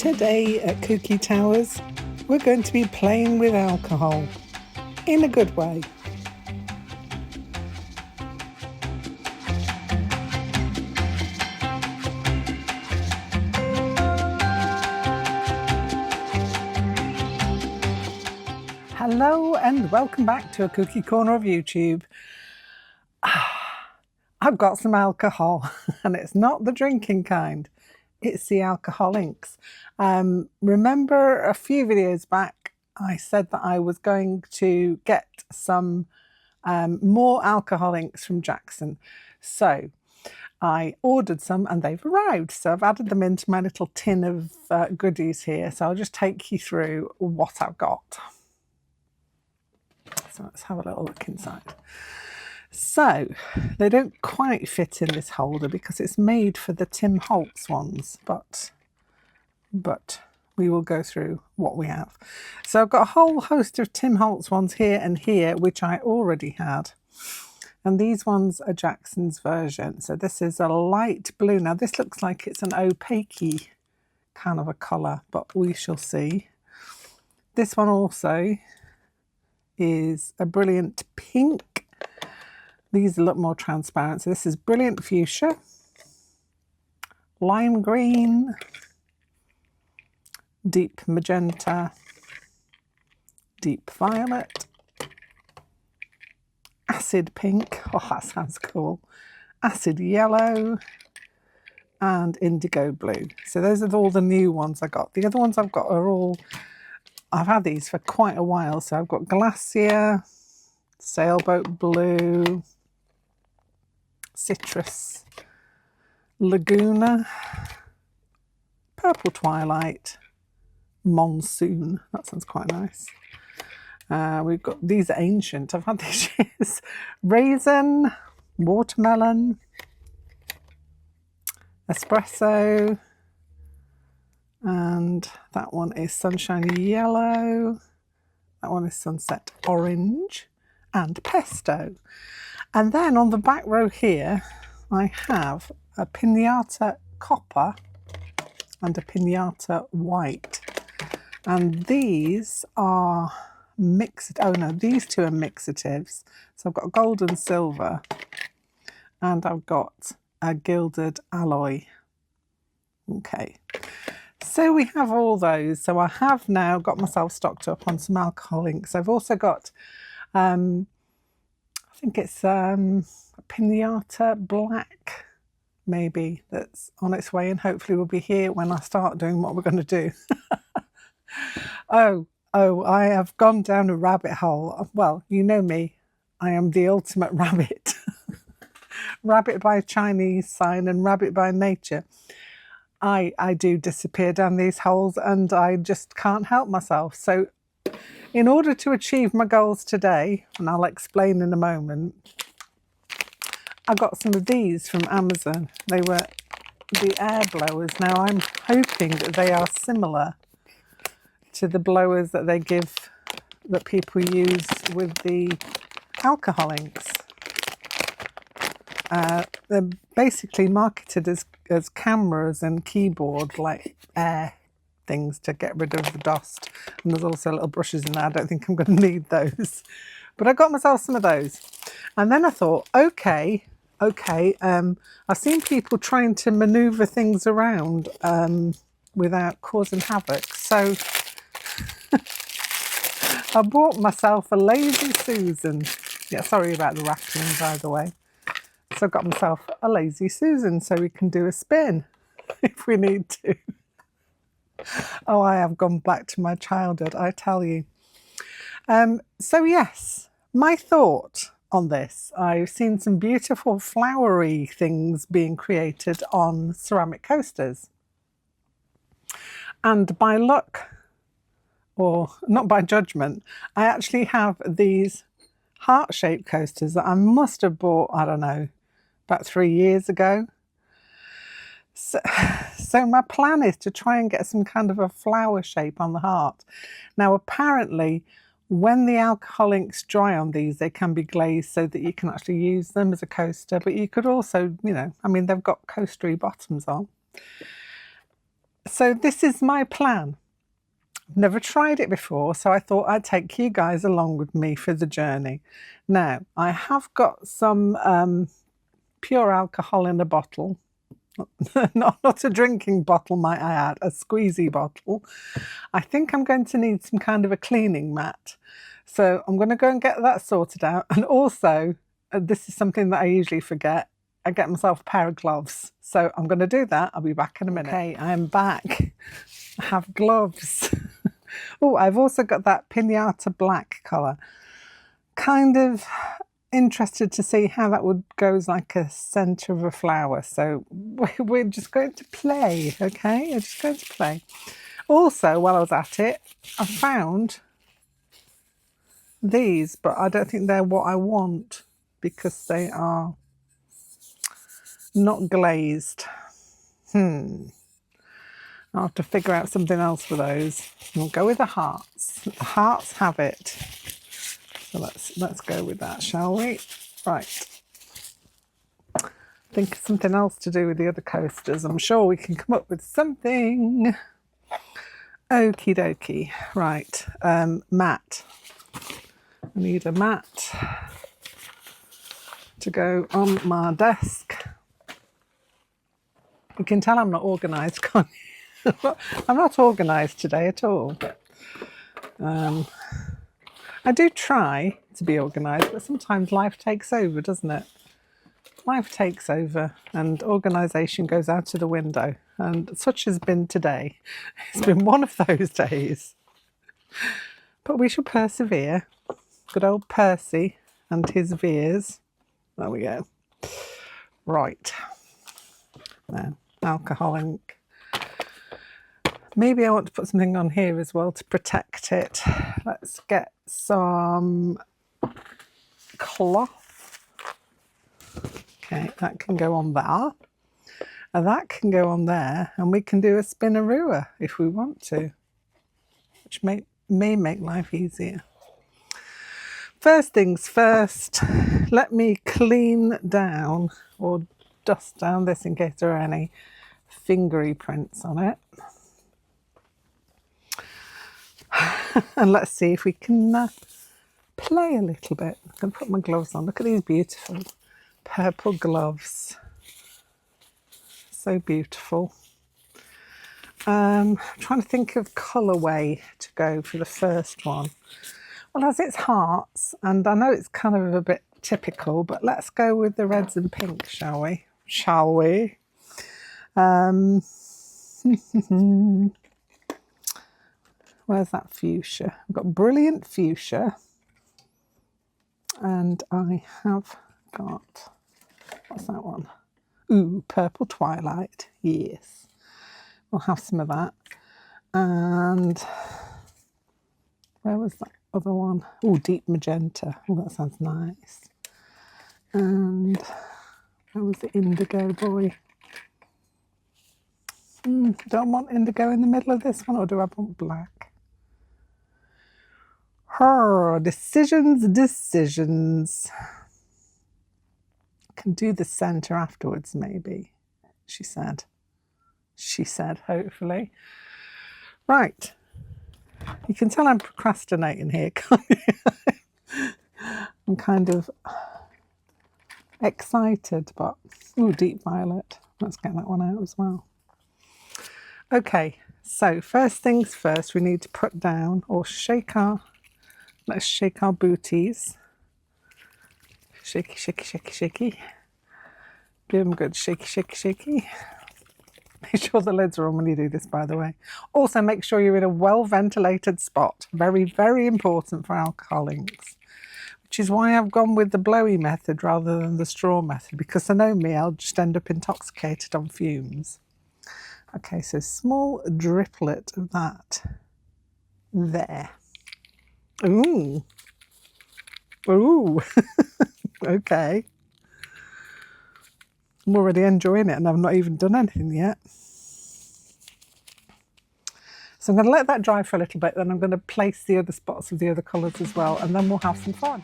Today at Kooky Towers, we're going to be playing with alcohol, in a good way. Hello and welcome back to a Kooky Corner of YouTube. I've got some alcohol and it's not the drinking kind. It's the alcoholics. Remember a few videos back, I said that I was going to get some more alcoholics from Jackson. So I ordered some and they've arrived. So I've added them into my little tin of goodies here. So I'll just take you through what I've got. So let's have a little look inside. So they don't quite fit in this holder because it's made for the Tim Holtz ones, but we will go through what we have. So I've got a whole host of Tim Holtz ones here and here, which I already had. And these ones are Jackson's version. So this is a light blue. Now this looks like it's an opaque kind of a colour, but we shall see. This one also is a brilliant pink. These look more transparent. So this is brilliant fuchsia, lime green, deep magenta, deep violet, acid pink, oh that sounds cool, acid yellow, and indigo blue. So those are all the new ones I got. The other ones I've got are all, I've had these for quite a while. So I've got Glacier, Sailboat Blue, Citrus, Laguna, Purple Twilight, Monsoon. That sounds quite nice. We've got, these are ancient. I've had these years. Raisin, Watermelon, Espresso, and that one is Sunshine Yellow. That one is Sunset Orange and Pesto. And then on the back row here, I have a Pinata Copper and a Pinata White. And these are mixed, oh no, these two are mixatives. So I've got gold and silver, and I've got a gilded alloy. Okay, so we have all those. So I have now got myself stocked up on some alcoholics. I've also got, I think it's a Pinata Black, maybe, that's on its way, and hopefully will be here when I start doing what we're going to do. Oh, I have gone down a rabbit hole. Well, you know me, I am the ultimate rabbit. Rabbit by Chinese sign and rabbit by nature. I do disappear down these holes and I just can't help myself. So in order to achieve my goals today, and I'll explain in a moment, I got some of these from Amazon. They were the air blowers. Now I'm hoping that they are similar to the blowers that they give, that people use with the alcoholics. They're basically marketed as cameras and keyboard, like air things to get rid of the dust. And there's also little brushes in there. I don't think I'm going to need those. But I got myself some of those. And then I thought, okay, I've seen people trying to maneuver things around without causing havoc. So I bought myself a Lazy Susan. Yeah, sorry about the rattling, by the way. So I got myself a Lazy Susan so we can do a spin if we need to. Oh, I have gone back to my childhood, I tell you. So yes, my thought on this, I've seen some beautiful flowery things being created on ceramic coasters. And by luck, or not by judgment, I actually have these heart-shaped coasters that I must have bought, I don't know, about 3 years ago. So my plan is to try and get some kind of a flower shape on the heart. Now apparently when the alcoholics dry on these, they can be glazed so that you can actually use them as a coaster, but you could also, you know, I mean, they've got coastery bottoms on. So this is my plan. I've never tried it before, so I thought I'd take you guys along with me for the journey. Now, I have got some pure alcohol in a bottle. Not a drinking bottle, might I add, a squeezy bottle. I think I'm going to need some kind of a cleaning mat. So I'm going to go and get that sorted out. And also, this is something that I usually forget, I get myself a pair of gloves. So I'm going to do that. I'll be back in a minute. Okay, I'm back. I have gloves. Oh, I've also got that pinata black colour. Kind of interested to see how that would go as like a centre of a flower. So we're just going to play, okay? We're just going to play. Also, while I was at it, I found these, but I don't think they're what I want because they are not glazed. I'll have to figure out something else for those. We'll go with the hearts. The hearts have it. So let's go with that, shall we? Right. Think of something else to do with the other coasters. I'm sure we can come up with something. Okie dokie. Right. Mat. I need a mat to go on my desk. You can tell I'm not organised, can't you? I'm not organised today at all. I do try to be organised, but sometimes life takes over, doesn't it? Life takes over and organisation goes out of the window. And such has been today. It's been one of those days. But we shall persevere. Good old Percy and his veers. There we go. Right. Now, alcohol ink. Maybe I want to put something on here as well to protect it. Let's get some cloth. Okay, that can go on there. And that can go on there. And we can do a spinaroo if we want to, which may make life easier. First things first, let me clean down or dust down this in case there are any fingery prints on it. And let's see if we can play a little bit. I'm going to put my gloves on. Look at these beautiful purple gloves. So beautiful. I'm trying to think of colourway to go for the first one. Well, as it's hearts, and I know it's kind of a bit typical, but let's go with the reds and pinks, shall we? Shall we? Where's that fuchsia? I've got brilliant fuchsia. And I have got, what's that one? Ooh, purple twilight. Yes. We'll have some of that. And where was that other one? Ooh, deep magenta. Oh, that sounds nice. And where was the indigo boy? Don't want indigo in the middle of this one, or do I want black? Decisions. Can do the centre afterwards, maybe, she said. She said, hopefully. Right. You can tell I'm procrastinating here, can't you? I'm kind of excited, but... Ooh, deep violet. Let's get that one out as well. Okay, so first things first, we need to put down or shake our... Let's shake our booties. Shaky, shaky, shaky, shaky. Give them a good shaky, shaky, shaky. Make sure the lids are on when you do this, by the way. Also, make sure you're in a well-ventilated spot. Very, very important for alcohol inks. Which is why I've gone with the blowy method rather than the straw method, because I know me, I'll just end up intoxicated on fumes. Okay, so small driplet of that there. Ooh. Ooh. Okay. I'm already enjoying it and I've not even done anything yet. So I'm going to let that dry for a little bit, then I'm going to place the other spots of the other colours as well, and then we'll have some fun.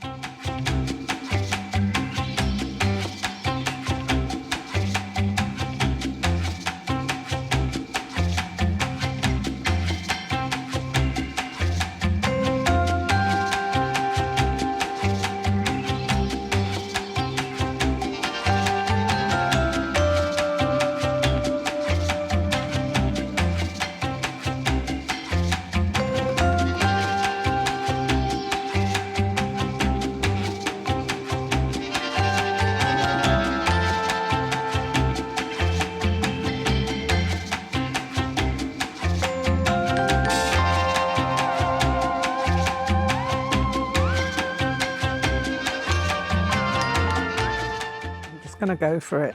going to go for it.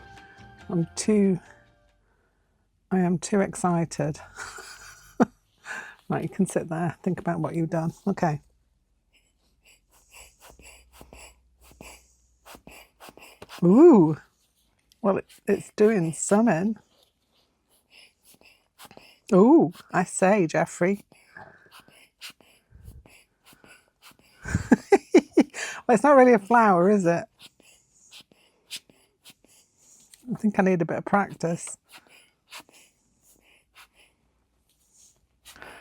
I am too excited. Right, you can sit there, think about what you've done. Okay. Ooh, well, it's doing something. Ooh, I say, Jeffrey. Well, it's not really a flower, is it? I think I need a bit of practice.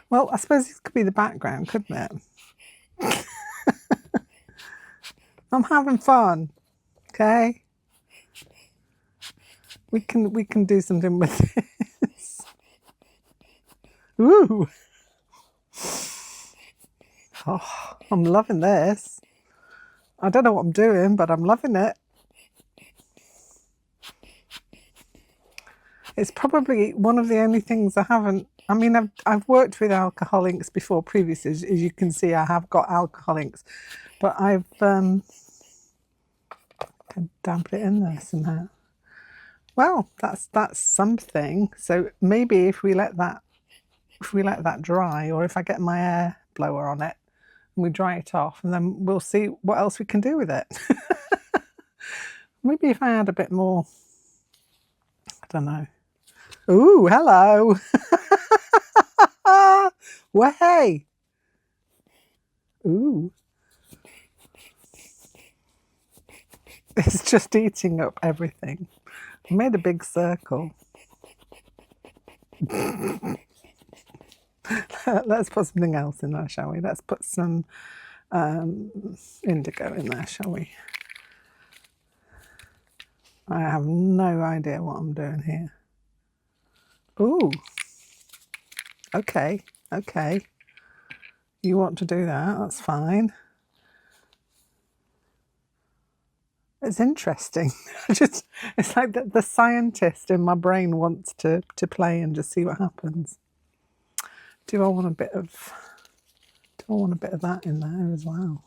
Well, I suppose this could be the background, couldn't it? I'm having fun, okay? We can do something with this. Ooh. Oh, I'm loving this. I don't know what I'm doing, but I'm loving it. It's probably one of the only things I haven't. I mean, I've worked with alcohol inks before previously. As you can see, I have got alcohol inks, but I've can damp it in there somehow. Well, that's something. So maybe if we let that dry, or if I get my air blower on it and we dry it off, and then we'll see what else we can do with it. Maybe if I add a bit more, I don't know. Ooh, hello. Well, hey. Ooh. It's just eating up everything. I made a big circle. Let's put something else in there, shall we? Let's put some indigo in there, shall we? I have no idea what I'm doing here. Ooh. Okay, okay. You want to do that, that's fine. It's interesting. It's like the scientist in my brain wants to play and just see what happens. Do I want a bit of that in there as well?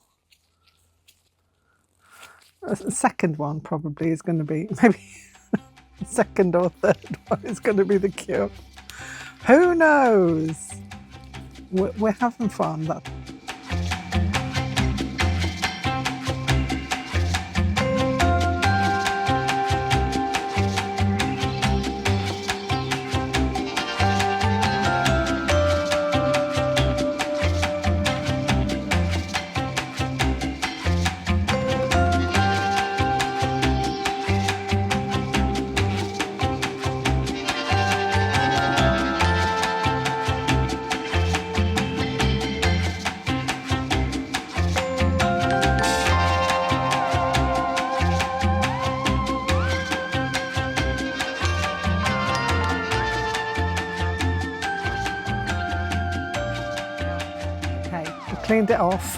The second one probably is going to be, maybe the second or third one is going to be the cure. Who knows? We're having fun. Cleaned it off.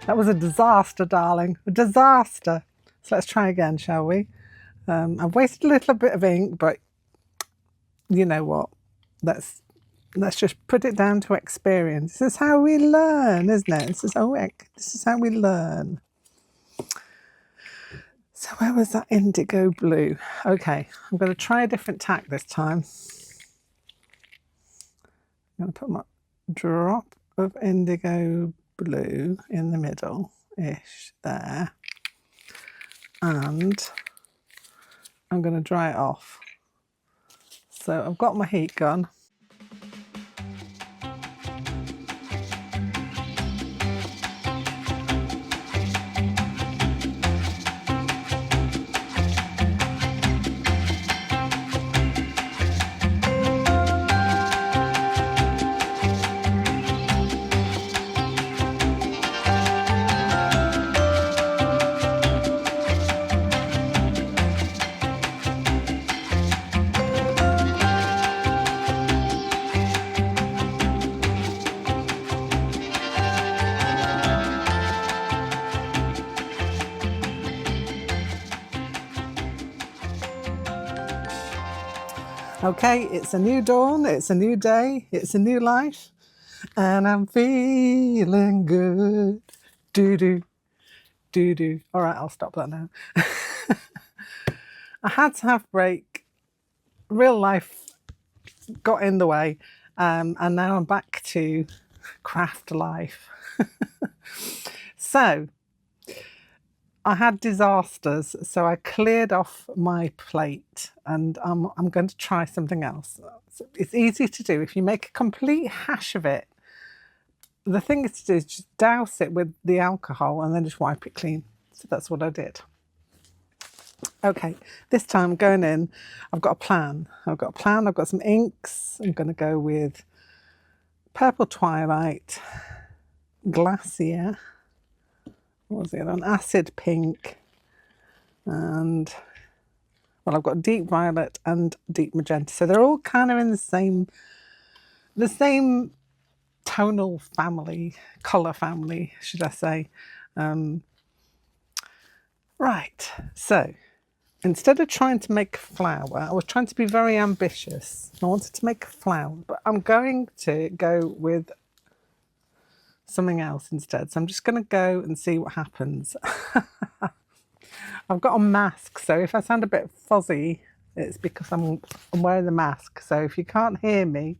That was a disaster, darling. A disaster. So let's try again, shall we? I've wasted a little bit of ink, but you know what? Let's just put it down to experience. This is how we learn, isn't it? This is how we learn. So where was that indigo blue? Okay, I'm going to try a different tack this time. I'm going to put my drop of indigo blue in the middle-ish there, and I'm going to dry it off. So I've got my heat gun. Okay, it's a new dawn, it's a new day, it's a new life, and I'm feeling good. Do-do, do-do. All right, I'll stop that now. I had to have a break. Real life got in the way, and now I'm back to craft life. So I had disasters, so I cleared off my plate, and I'm going to try something else. It's easy to do. If you make a complete hash of it, the thing is to do is just douse it with the alcohol and then just wipe it clean. So that's what I did. Okay, this time going in, I've got a plan. I've got some inks. I'm going to go with Purple Twilight, Glacier, what was the other one? Acid Pink, and, well, I've got Deep Violet and Deep Magenta. So they're all kind of in the same tonal family, colour family, should I say. Right, so instead of trying to make a flower, I was trying to be very ambitious. I wanted to make a flower, but I'm going to go with something else instead. So I'm just going to go and see what happens. I've got a mask, so if I sound a bit fuzzy, it's because I'm wearing the mask. So if you can't hear me,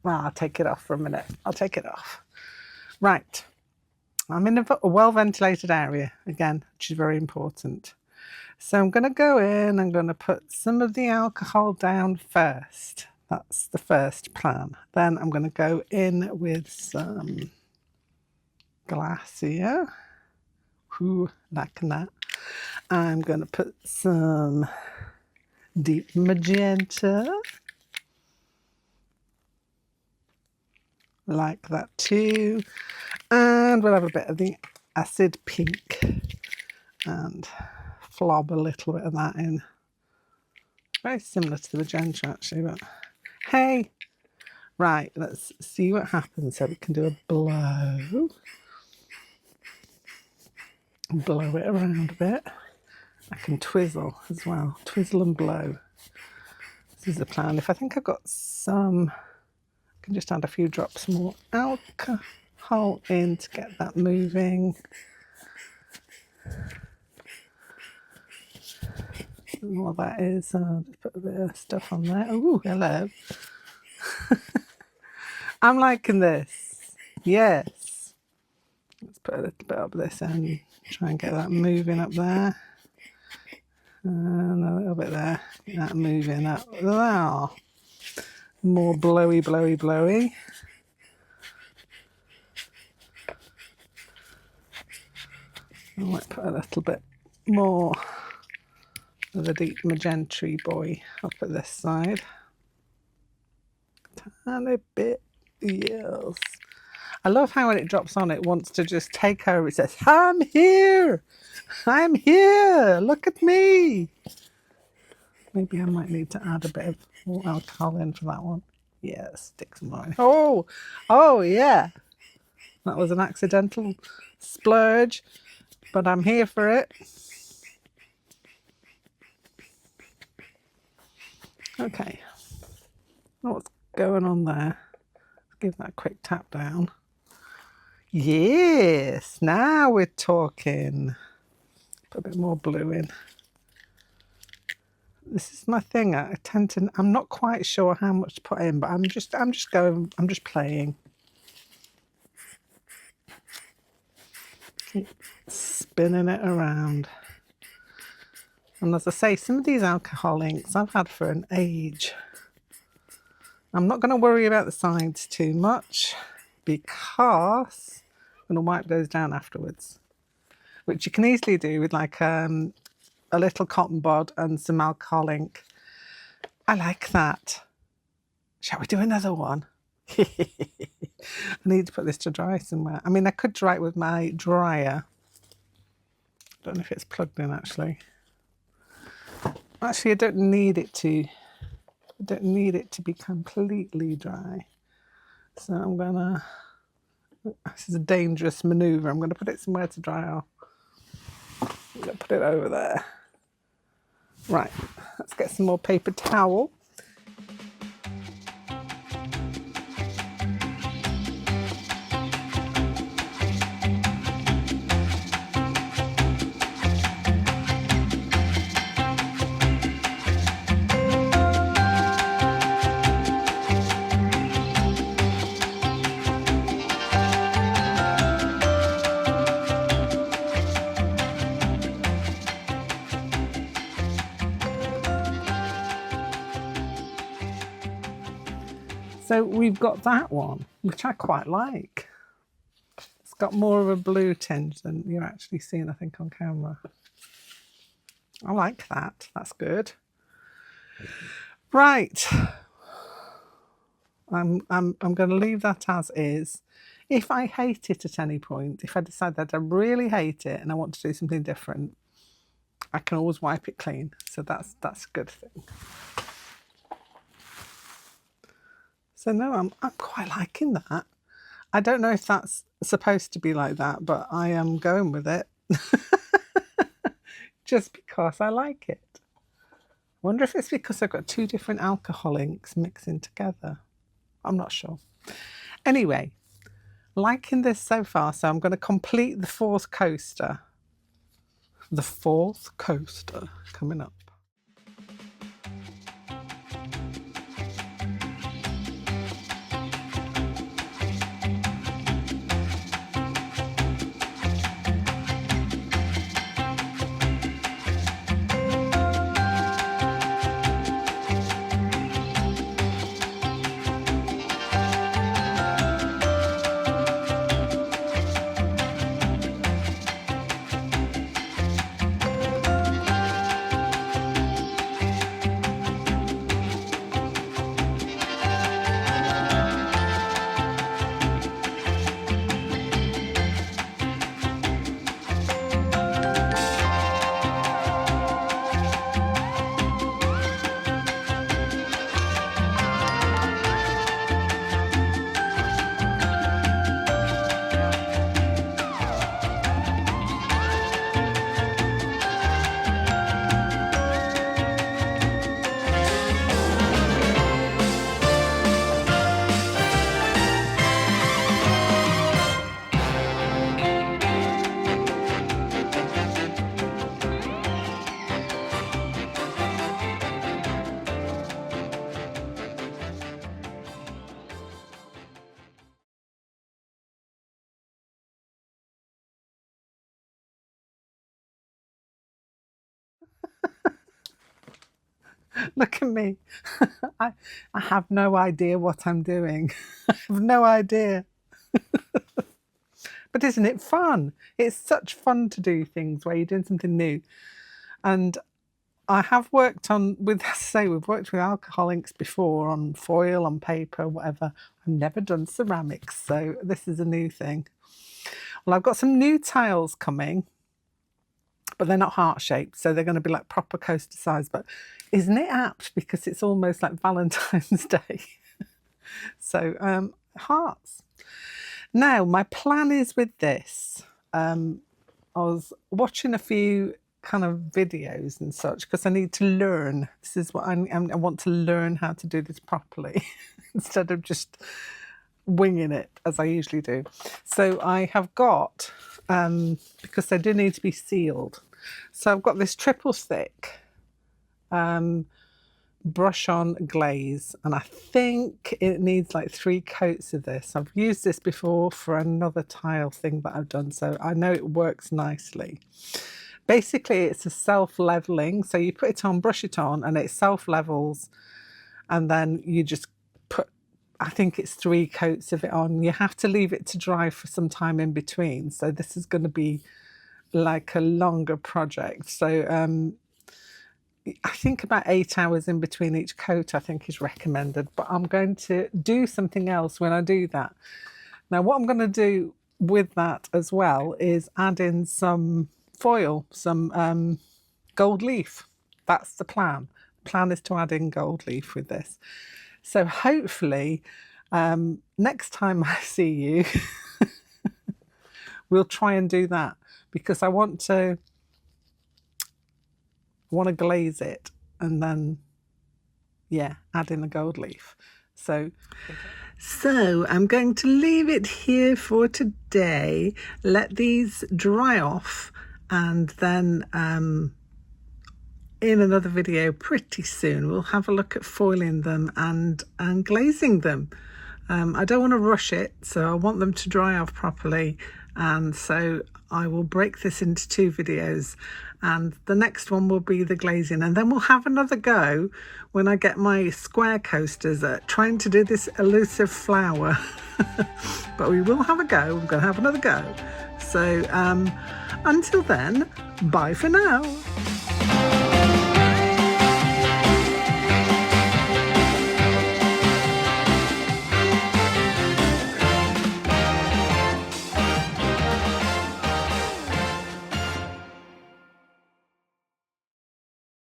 well, I'll take it off for a minute. I'll take it off. Right. I'm in a well-ventilated area, again, which is very important. So I'm going to go in, I'm going to put some of the alcohol down first. That's the first plan. Then I'm going to go in with some Glacier. Ooh, like that. I'm going to put some Deep Magenta. Like that too. And we'll have a bit of the Acid Pink and flob a little bit of that in. Very similar to the magenta actually, but hey, right, let's see what happens. So we can do a blow. Blow it around a bit. I can twizzle as well. Twizzle and blow. This is the plan. If I think I've got some, I can just add a few drops more alcohol in to get that moving. And what that is, I'll just put a bit of stuff on there. Oh, hello. I'm liking this. Yes. Let's put a little bit of this in. Try and get that moving up there. And a little bit there. Get that moving up there. More blowy, blowy, blowy. I might put a little bit more of the Deep Magenta boy up at this side. Tiny bit, yes. I love how when it drops on, it wants to just take over. It says, I'm here! I'm here! Look at me! Maybe I might need to add a bit of more alcohol in for that one. Yeah, stick some more in. Oh yeah! That was an accidental splurge, but I'm here for it. Okay, what's going on there? Give that a quick tap down. Yes, now we're talking. Put a bit more blue in. This is my thing. I tend to. I'm not quite sure how much to put in, but I'm just playing. Keep spinning it around. And as I say, some of these alcohol inks I've had for an age. I'm not going to worry about the sides too much because I'm going to wipe those down afterwards, which you can easily do with like a little cotton bud and some alcohol ink. I like that. Shall we do another one? I need to put this to dry somewhere. I mean, I could dry it with my dryer. Don't know if it's plugged in actually. Actually, I don't need it to be completely dry. So I'm gonna, this is a dangerous maneuver. I'm gonna put it somewhere to dry off. I'm gonna put it over there. Right, let's get some more paper towel. So we've got that one, which I quite like. It's got more of a blue tinge than you're actually seeing, I think, on camera. I like that. That's good. Right. I'm going to leave that as is. If I hate it at any point, if I decide that I really hate it and I want to do something different, I can always wipe it clean. So that's a good thing. So no, I'm quite liking that. I don't know if that's supposed to be like that, but I am going with it. Just because I like it. I wonder if it's because I've got two different alcohol inks mixing together. I'm not sure. Anyway, liking this so far, so I'm going to complete the fourth coaster. The fourth coaster coming up. Look at me. I have no idea what I'm doing. I have no idea. But isn't it fun? It's such fun to do things where you're doing something new. And I have worked on, we've worked with alcohol inks before, on foil, on paper, whatever. I've never done ceramics, so this is a new thing. Well, I've got some new tiles coming, but they're not heart-shaped, so they're going to be like proper coaster size. But isn't it apt, because it's almost like Valentine's Day? So hearts. Now, my plan is with this. I was watching a few kind of videos and such, because I need to learn. This is what I want to learn, how to do this properly instead of just winging it as I usually do. So I have got, because they do need to be sealed, so I've got this triple thick brush on glaze, and I think it needs like 3 coats of this. I've used this before for another tile thing that I've done, so I know it works nicely. Basically, it's a self-leveling, so you put it on, brush it on, and it self-levels, and then you just put, I think it's 3 coats of it on. You have to leave it to dry for some time in between, so this is going to be like a longer project. So I think about 8 hours in between each coat, I think, is recommended, but I'm going to do something else when I do that. Now, what I'm going to do with that as well is add in some foil, some gold leaf. That's the plan. The plan is to add in gold leaf with this. So hopefully next time I see you, we'll try and do that, because I want to glaze it and then, yeah, add in the gold leaf. So I'm going to leave it here for today, let these dry off, and then in another video pretty soon we'll have a look at foiling them and glazing them. I don't want to rush it, so I want them to dry off properly, and so I will break this into 2 videos, and the next one will be the glazing, and then we'll have another go when I get my square coasters at trying to do this elusive flower. But we will have a go. We're going to have another go. So until then, bye for now.